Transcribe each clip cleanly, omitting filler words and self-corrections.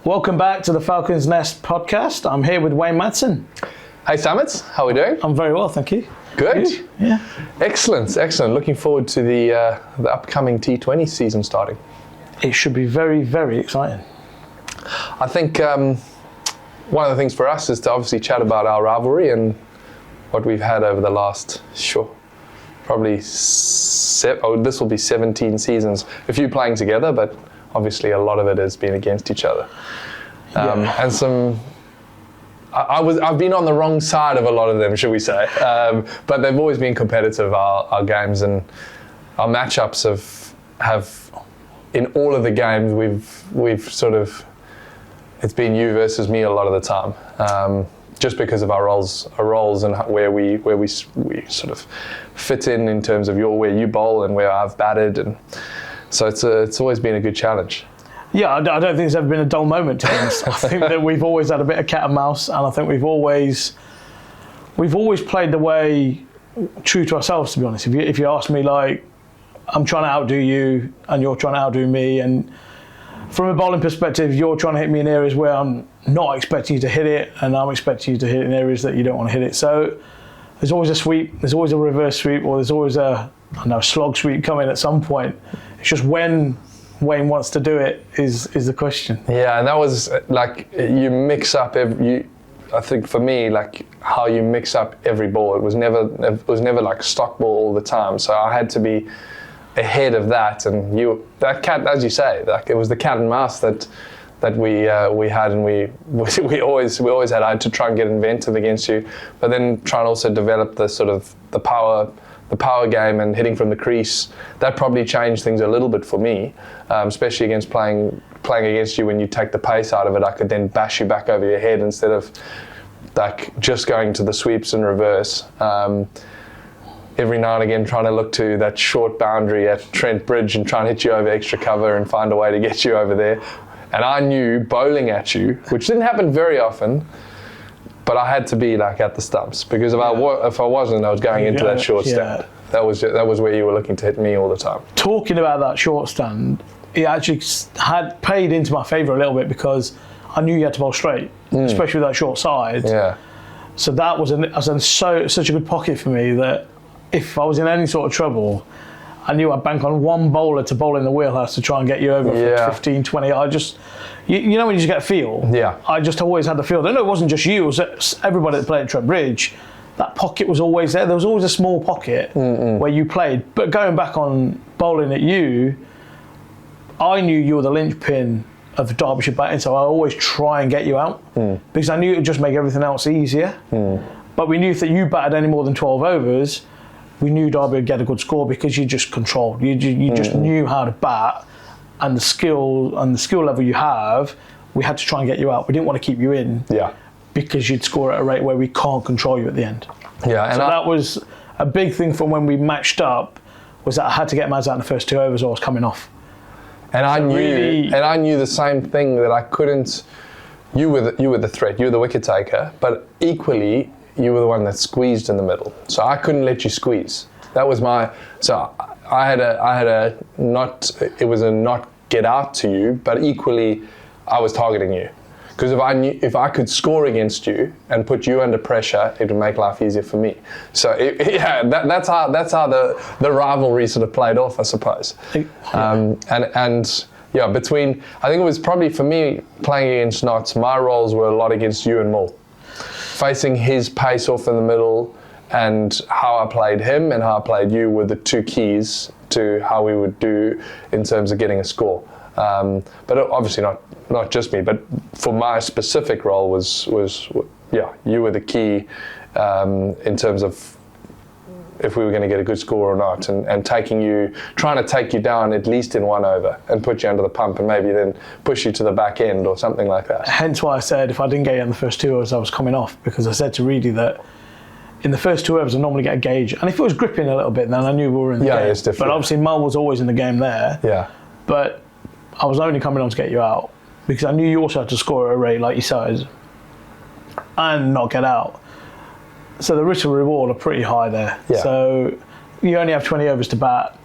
Welcome back to the Falcons Nest podcast. I'm here with Wayne Madsen. Hey Samit, how are we doing? I'm very well, thank you. Good. You? Yeah. Excellent. Looking forward to the upcoming T20 season starting. It should be very, very exciting. I think one of the things for us is to obviously chat about our rivalry and what we've had over the last, probably this will be 17 seasons. A few playing together, but obviously a lot of it has been against each other. And I've been on the wrong side of a lot of them, should we say? But they've always been competitive, our games, and our matchups have in all of the games we've sort of, it's been you versus me a lot of the time, just because of our roles and where we sort of fit in terms of where you bowl and where I've batted, and so it's always been a good challenge. Yeah, I don't think there's ever been a dull moment, to be honest. I think that we've always had a bit of cat and mouse, and I think we've always played the way true to ourselves, to be honest. If you ask me, like, I'm trying to outdo you and you're trying to outdo me, and from a bowling perspective, you're trying to hit me in areas where I'm not expecting you to hit it, and I'm expecting you to hit it in areas that you don't want to hit it. So there's always a sweep, there's always a reverse sweep, or there's always a slog sweep coming at some point. It's just when Wayne wants to do it is the question. Yeah, and that was like, you mix up I think for me, like how you mix up every ball. It was never like stock ball all the time. So I had to be ahead of that, and that cat, as you say, like it was the cat and mouse that we had, and we always had. I had to try and get inventive against you, but then try and also develop the sort of the power game and hitting from the crease. That probably changed things a little bit for me, especially against playing against you. When you take the pace out of it, I could then bash you back over your head instead of like just going to the sweeps in reverse. Every now and again trying to look to that short boundary at Trent Bridge and try and hit you over extra cover and find a way to get you over there. And I knew bowling at you, which didn't happen very often, but I had to be like at the stumps, because if I wasn't, I was going into that short stand. That was where you were looking to hit me all the time. Talking about that short stand, it actually had played into my favour a little bit, because I knew you had to bowl straight, especially with that short side. Yeah. So that was such a good pocket for me that if I was in any sort of trouble, I knew I'd bank on one bowler to bowl in the wheelhouse to try and get you over for 15, 20. I just, you know when you just get a feel? Yeah. I just always had the feel. I know it wasn't just you, it was everybody that played at Trent Bridge. That pocket was always there. There was always a small pocket where you played. But going back on bowling at you, I knew you were the linchpin of the Derbyshire batting, so I always try and get you out, because I knew it would just make everything else easier. But we knew if that you batted any more than 12 overs, we knew Derby would get a good score, because you just controlled. You just knew how to bat, and the skill level you have, we had to try and get you out. We didn't want to keep you in, because you'd score at a rate where we can't control you at the end. Yeah, and so that was a big thing from when we matched up, was that I had to get Mads out in the first 2 overs or I was coming off. And I knew the same thing, that I couldn't. You were the threat. You were the wicket taker, but equally, you were the one that squeezed in the middle. So I couldn't let you squeeze. That was so I had a not get out to you, but equally I was targeting you. Because if I could score against you and put you under pressure, it would make life easier for me. So that's how the rivalry sort of played off, I suppose. Between, I think it was probably for me playing against Knots, my roles were a lot against you and Mull. Facing his pace off in the middle, and how I played him and how I played you were the two keys to how we would do in terms of getting a score. But obviously not just me, but for my specific role was you were the key in terms of if we were going to get a good score or not, and trying to take you down at least in 1 over and put you under the pump, and maybe then push you to the back end or something like that. Hence why I said if I didn't get you in the first 2 overs, I was coming off, because I said to Reedy that in the first 2 overs I normally get a gauge, and if it was gripping a little bit, then I knew we were in the game. It's different. But obviously Mull was always in the game there. Yeah. But I was only coming on to get you out, because I knew you also had to score at a rate like you said and not get out. So the risk and reward are pretty high there. Yeah. So you only have 20 overs to bat,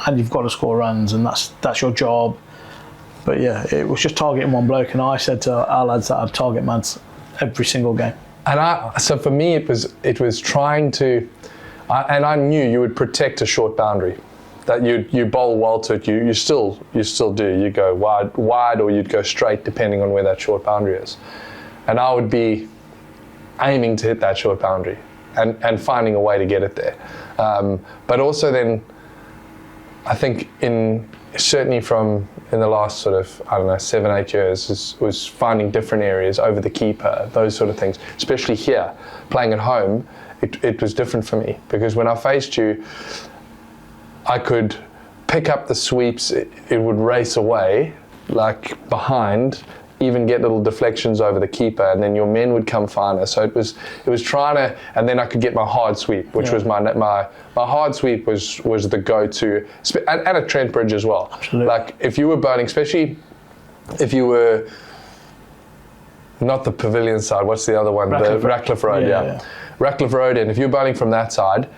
and you've got to score runs, and that's your job. But yeah, it was just targeting one bloke, and I said to our lads that I'd target Mads every single game. And so for me, it was trying to, and I knew you would protect a short boundary. That you bowl well to it, you still do. You go wide, or you'd go straight, depending on where that short boundary is. And I would be aiming to hit that short boundary and finding a way to get it there. But also then, I think certainly from in the last sort of, 7-8 years, was finding different areas over the keeper, those sort of things. Especially here, playing at home, it was different for me, because when I faced you, I could pick up the sweeps, it would race away, like behind, even get little deflections over the keeper, and then your men would come finer. So it was trying to, and then I could get my hard sweep, which was my hard sweep was the go-to, and at Trent Bridge as well. Absolutely. Like if you were bowling, especially if you were not the pavilion side, what's the other one? Ratcliffe Road, yeah. Ratcliffe Road, and if you're bowling from that side,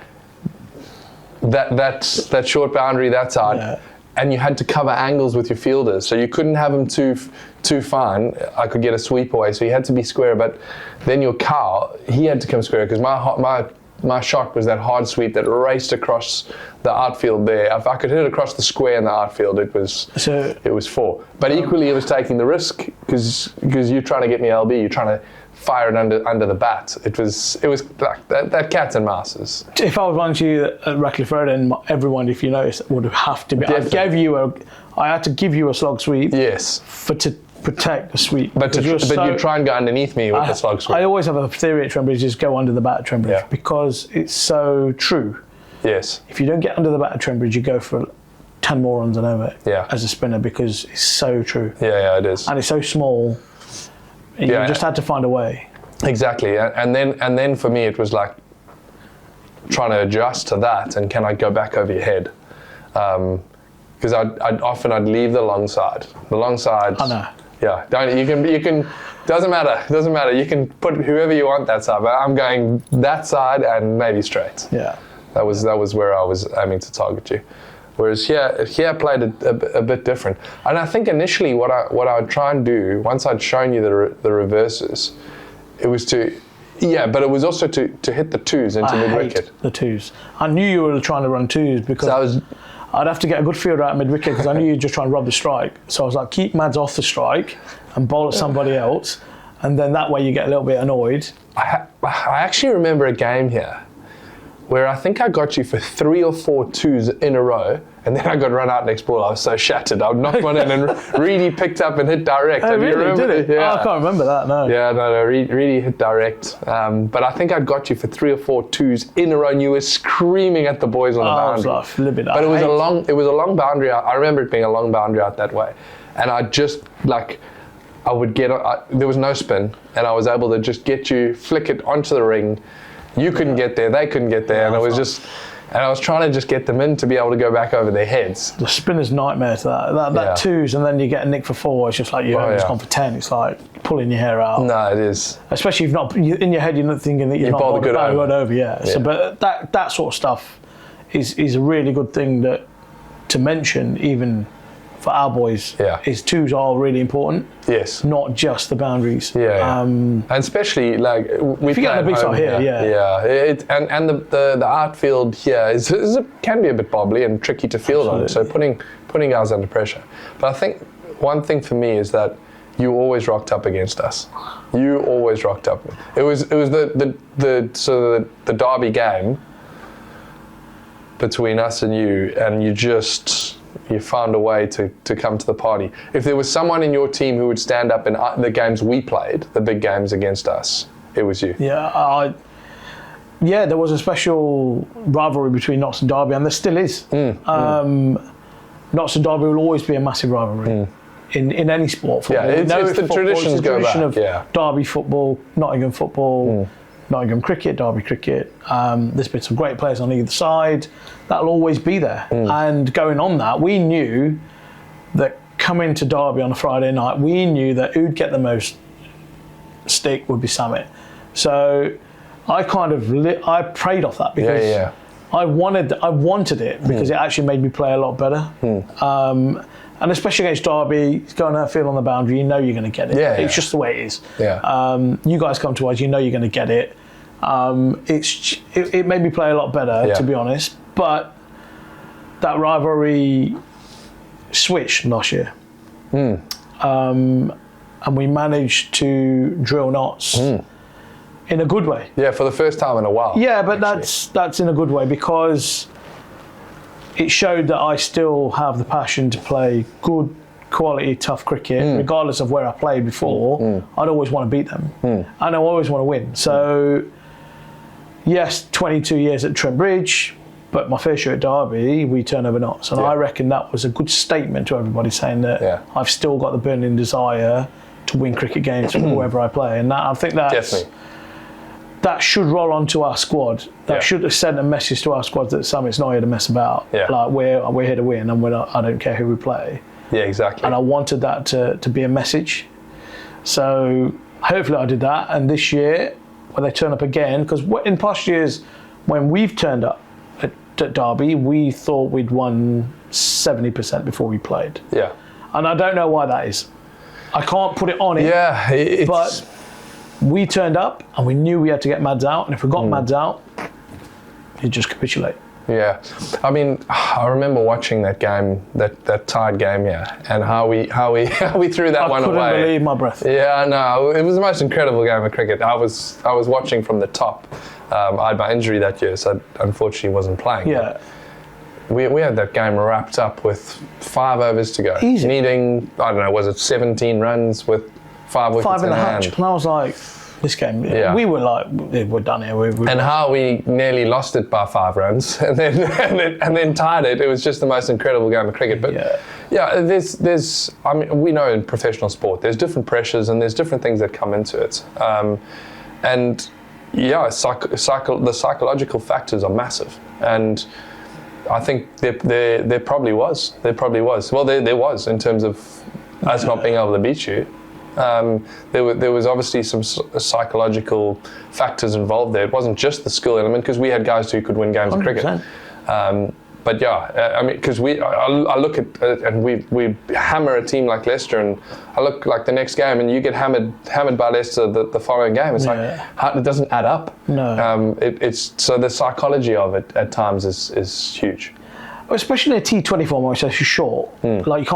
that short boundary that side, and you had to cover angles with your fielders, so you couldn't have them too fine. I could get a sweep away, so you had to be square. But then your cow, he had to come square, because my shot was that hard sweep that raced across the outfield there. If I could hit it across the square in the outfield, it was 4. But equally, it was taking the risk, because you're trying to get me LB, you're trying to fire it under the bat. It was like that cats and mouses. If I was running to you at Ratcliffe Road, and everyone, if you noticed, would have to be. I had to give you a slog sweep. Yes. To protect the sweep. But you try and go underneath me with the slog sweep. I always have a theory at Trent Bridge: is go under the bat at Trent Bridge, because it's so true. Yes. If you don't get under the bat at Trent Bridge, you go for 10 more runs than over as a spinner, because it's so true. Yeah, it is. And it's so small. You just had to find a way. Exactly, and then for me it was like trying to adjust to that, and can I go back over your head? Because I'd leave the long side. The long side. I know. Yeah, you can. Doesn't matter. You can put whoever you want that side, but I'm going that side and maybe straight. Yeah. That was where I was aiming to target you. Whereas here I played a bit different. And I think initially what I would try and do, once I'd shown you the reverses, it was but it was also to hit the twos into mid-wicket. The twos. I knew you were trying to run twos, because I'd have to get a good fielder out mid-wicket, because I knew you'd just try and rob the strike. So I was like, keep Mads off the strike and bowl at somebody else, and then that way you get a little bit annoyed. I actually remember a game here where I think I got you for 3 or 4 twos in a row, and then I got run out next ball. I was so shattered. I knocked one in, and Reedy picked up and hit direct. Oh, really? Did it? Yeah. Oh, I can't remember that, no. Yeah, no, Reedy hit direct. But I think I got you for 3 or 4 twos in a row, and you were screaming at the boys on the boundary. I was livid. But it was a long boundary out. I remember it being a long boundary out that way. And I just, I would get, there was no spin, and I was able to just get you, flick it onto the ring. You couldn't get there, they couldn't get there, and it was just, and I was trying to just get them in to be able to go back over their heads. The spinner's nightmare to that twos, and then you get a nick for 4. It's just like you've gone for 10. It's like pulling your hair out. No, it is. Especially if in your head you're not thinking that you're not bowled over. Yeah. So, but that sort of stuff is a really good thing to mention, even for our boys. Yeah. Is twos are really important. Yes. Not just the boundaries. Yeah. And especially we if you get on the big side here. Yeah. And the outfield here can be a bit bobbly and tricky to field on. So putting guys under pressure. But I think one thing for me is that you always rocked up against us. You always rocked up. It was the Derby game between us and you found a way to come to the party. If there was someone in your team who would stand up in the games we played, the big games against us, it was you. Yeah, there was a special rivalry between Notts and Derby, and there still is. Notts and Derby will always be a massive rivalry in any sport. Football. Yeah, it's the traditions go back. Of Derby football, Nottingham football, Nottingham cricket, Derby cricket. There's been some great players on either side. That'll always be there. And going on that, we knew that coming to Derby on a Friday night, we knew that who'd get the most stick would be Samit. So I kind of I preyed off that, because I wanted it, because it actually made me play a lot better. And especially against Derby, going that field on the boundary, you know you're going to get it. Yeah, it's just the way it is. Yeah. You guys come to us, you know you're going to get it. It made me play a lot better, to be honest. But that rivalry switched last year. And we managed to drill knots in a good way. Yeah, for the first time in a while. Yeah, but that's in a good way, because it showed that I still have the passion to play good quality, tough cricket, regardless of where I played before. I'd always want to beat them, and I always want to win. So, yes, 22 years at Trent Bridge, but my first year at Derby, we turned over knots, and I reckon that was a good statement to everybody, saying that I've still got the burning desire to win cricket games wherever I play, and I think that should roll onto our squad. That should have sent a message to our squad that Samit's not here to mess about. Like we're here to win, and I don't care who we play. Yeah, exactly. And I wanted that to be a message. So hopefully I did that. And this year, when they turn up again, because in past years when we've turned up at Derby, we thought we'd won 70% before we played. Yeah. And I don't know why that is. I can't put it on it. Yeah, but we turned up and we knew we had to get Mads out, and if we got Mads out, he'd just capitulate. Yeah, I mean, I remember watching that game, that tied game, and how we threw that one away. I couldn't believe my breath. Yeah, no, it was the most incredible game of cricket. I was watching from the top. I had my injury that year, so I unfortunately wasn't playing. Yeah. We had that game wrapped up with 5 overs to go. Easy. Needing, I don't know, was it 17 runs with 5 wickets in hand? And I was like, this game, we were like, we're done here. And how we nearly lost it by 5 runs and then tied it. It was just the most incredible game of cricket. But there's I mean, we know in professional sport there's different pressures and there's different things that come into it. The psychological factors are massive. And I think there probably was. Well, there was, in terms of us not being able to beat you. There was obviously some psychological factors involved there. It wasn't just the skill element, because we had guys who could win games 100%. Of cricket. But I mean, because I look at and we hammer a team like Leicester, and I look like the next game, and you get hammered by Leicester the following game. It's like it doesn't add up. No. It's so the psychology of it at times is huge. Especially in a T20 format, which is short. Like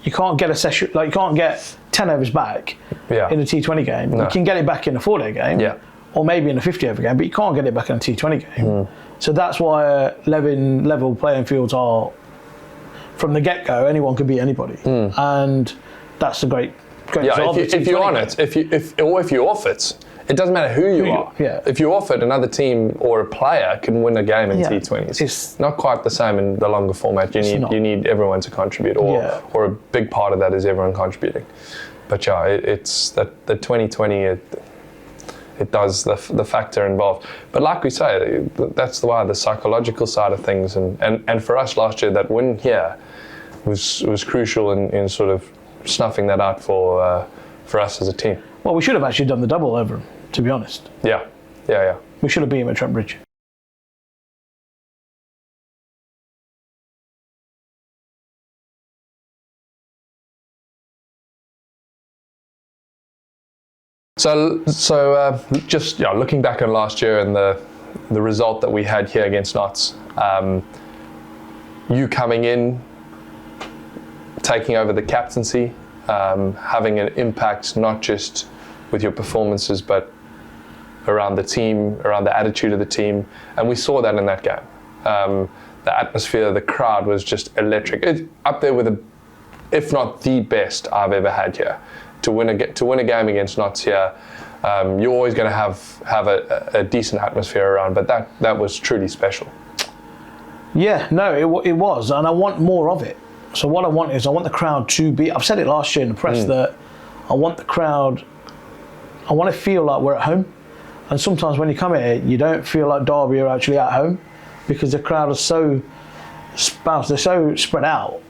you can't get a session, like you can't get 10 overs back in a T20 game. No. You can get it back in a 4-day game, or maybe in a 50-over game, but you can't get it back in a T20 game. So that's why level playing fields are, from the get-go, anyone can beat anybody, and that's the great result. If you're on it, if you're off it. It doesn't matter who you are. Yeah. If you're offered, another team or a player can win a game in T20s. It's not quite the same in the longer format. You need everyone to contribute, or a big part of that is everyone contributing. But it's that the 2020 it does the factor involved. But like we say, that's why the psychological side of things, and for us last year, that win here was crucial in sort of snuffing that out for us as a team. Well, we should have actually done the double over him, to be honest. Yeah. We should have beat him at Trent Bridge. So just looking back on last year and the result that we had here against Notts, you coming in, taking over the captaincy, having an impact not just with your performances but around the team, around the attitude of the team, and we saw that in that game. The atmosphere, the crowd was just electric. It's up there with if not the best I've ever had here. To win a game against Notts here, you're always going to have a decent atmosphere around, but that was truly special. Yeah, no, it was, and I want more of it. So what I want the crowd to be, I've said it last year in the press, that I want the crowd, I want to feel like we're at home. And sometimes when you come here, you don't feel like Derby are actually at home, because the crowd is so they're so spread out,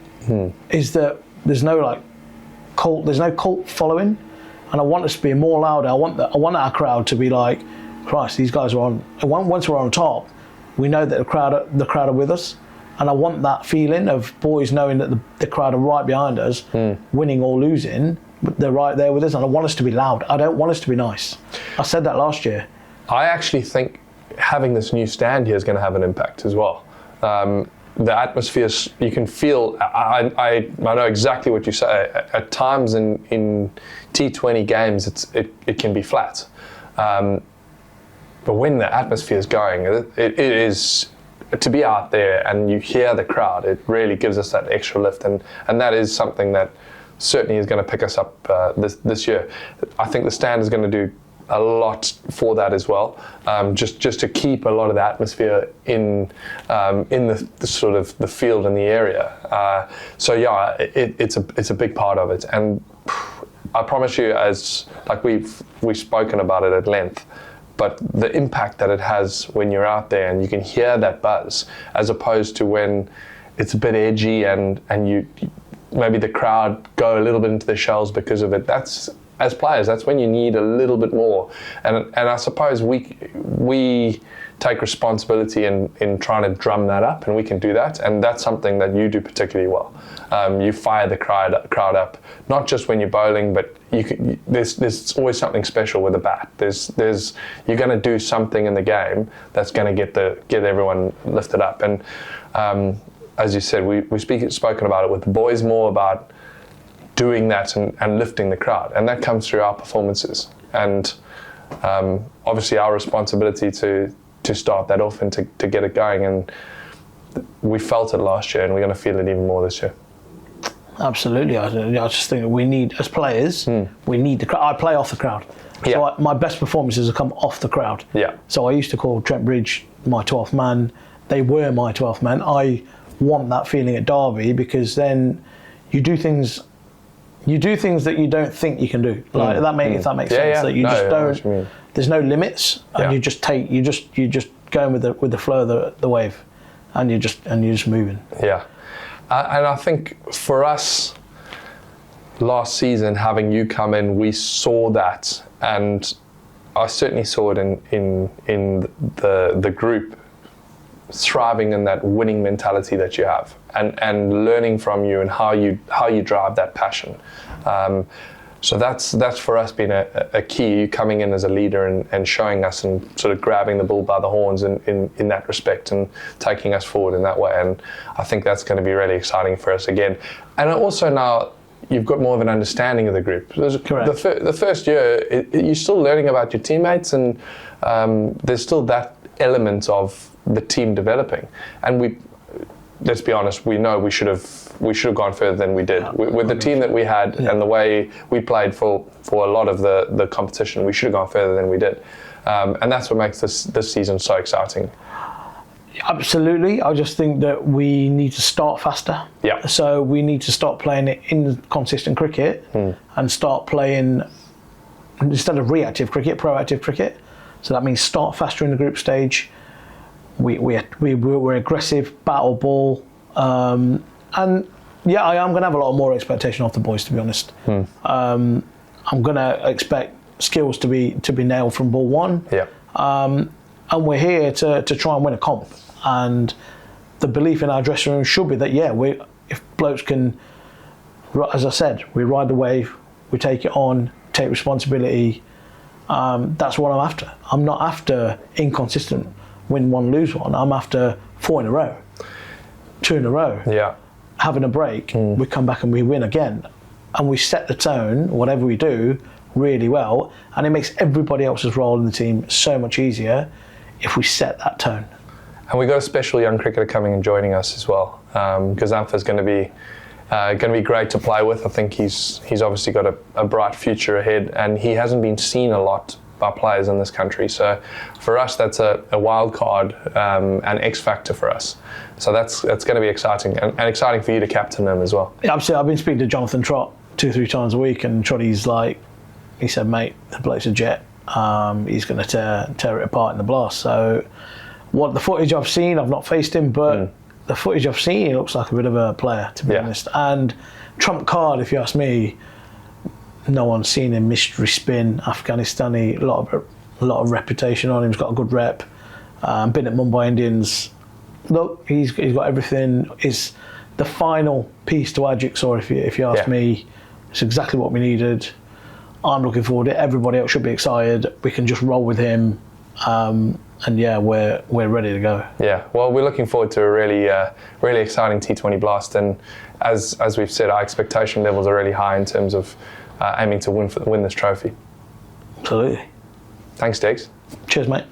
is that there's no cult following. And I want us to be more louder. I want our crowd to be like, Christ, these guys are on. Once we're on top, we know that the crowd are with us. And I want that feeling of boys knowing that the crowd are right behind us, winning or losing, they're right there with us, and I want us to be loud. I don't want us to be nice. I said that last year. I actually think having this new stand here is going to have an impact as well. The atmosphere, you can feel, I know exactly what you say. At times in T20 games, it can be flat. But when the atmosphere is going, it is, to be out there and you hear the crowd, it really gives us that extra lift. And that is something that certainly is going to pick us up this year. I think the stand is going to do a lot for that as well, just to keep a lot of the atmosphere in the sort of the field and the area. So yeah, it's a big part of it, and I promise you, as like we've spoken about it at length, but the impact that it has when you're out there and you can hear that buzz, as opposed to when it's a bit edgy and you maybe the crowd go a little bit into their shells because of it. That's, as players, that's when you need a little bit more. And I suppose we take responsibility in trying to drum that up, and we can do that. And that's something that you do particularly well. You fire the crowd up, not just when you're bowling, but there's always something special with a bat. You're going to do something in the game that's going to get everyone lifted up. And as you said, we've spoken about it with the boys more about doing that and lifting the crowd, and that comes through our performances, and obviously our responsibility to start that off and to get it going. And we felt it last year, and we're going to feel it even more this year. Absolutely. I just think we need, as players, we need the crowd. I play off the crowd. Yeah. So my best performances have come off the crowd. Yeah. So I used to call Trent Bridge my 12th man. They were my 12th man. I want that feeling at Derby, because then you do things that you don't think you can do. Like if that makes sense. Yeah. That you just don't. There's no limits, and you just going with the flow of the wave, and you're just moving. Yeah, and I think for us last season, having you come in, we saw that, and I certainly saw it in the group thriving in that winning mentality that you have, and learning from you and how you drive that passion. So that's for us been a key, you coming in as a leader and showing us and sort of grabbing the bull by the horns in that respect and taking us forward in that way. And I think that's going to be really exciting for us again. And also now you've got more of an understanding of the group. Correct. The first year, you're still learning about your teammates, and there's still that element of the team developing. And let's be honest, we know we should have gone further than we did. With the team that we had and the way we played for a lot of the competition, we should have gone further than we did. And that's what makes this season so exciting. Absolutely. I just think that we need to start faster. Yeah. So we need to start playing it in consistent cricket and start playing, instead of reactive cricket, proactive cricket. So that means start faster in the group stage. We're aggressive, battle ball, and yeah, I am going to have a lot more expectation off the boys, to be honest. I'm going to expect skills to be nailed from ball one. Yeah. And we're here to try and win a comp. And the belief in our dressing room should be that, if blokes can, as I said, we ride the wave, we take it on, take responsibility. That's what I'm after. I'm not after inconsistent, win one, lose one. I'm after 4 in a row, 2 in a row. Yeah. Having a break, we come back and we win again. And we set the tone, whatever we do, really well. And it makes everybody else's role in the team so much easier if we set that tone. And we've got a special young cricketer coming and joining us as well. Gazampha's going to be great to play with. I think he's obviously got a bright future ahead, and he hasn't been seen a lot by players in this country. So for us, that's a wild card, an X factor for us. So that's going to be exciting, and exciting for you to captain him as well. Yeah, absolutely. I've been speaking to Jonathan Trott 2-3 times a week, and Trotty's he said, mate, the bloke's a jet. He's going to tear it apart in the blast. So what the footage I've seen, I've not faced him, but the footage I've seen, he looks like a bit of a player, to be honest. And trump card, if you ask me, no one's seen him. Mystery spin, Afghanistani, a lot of reputation on him. He's got a good rep. Been at Mumbai Indians look, he's got everything. It's the final piece to our jigsaw, if you ask me. It's exactly what we needed. I'm looking forward to it. Everybody else should be excited. We can just roll with him. And yeah, we're ready to go. Yeah, well, we're looking forward to a really exciting T20 Blast, and as we've said, our expectation levels are really high in terms of aiming to win this trophy. Absolutely. Thanks, Dex. Cheers, mate.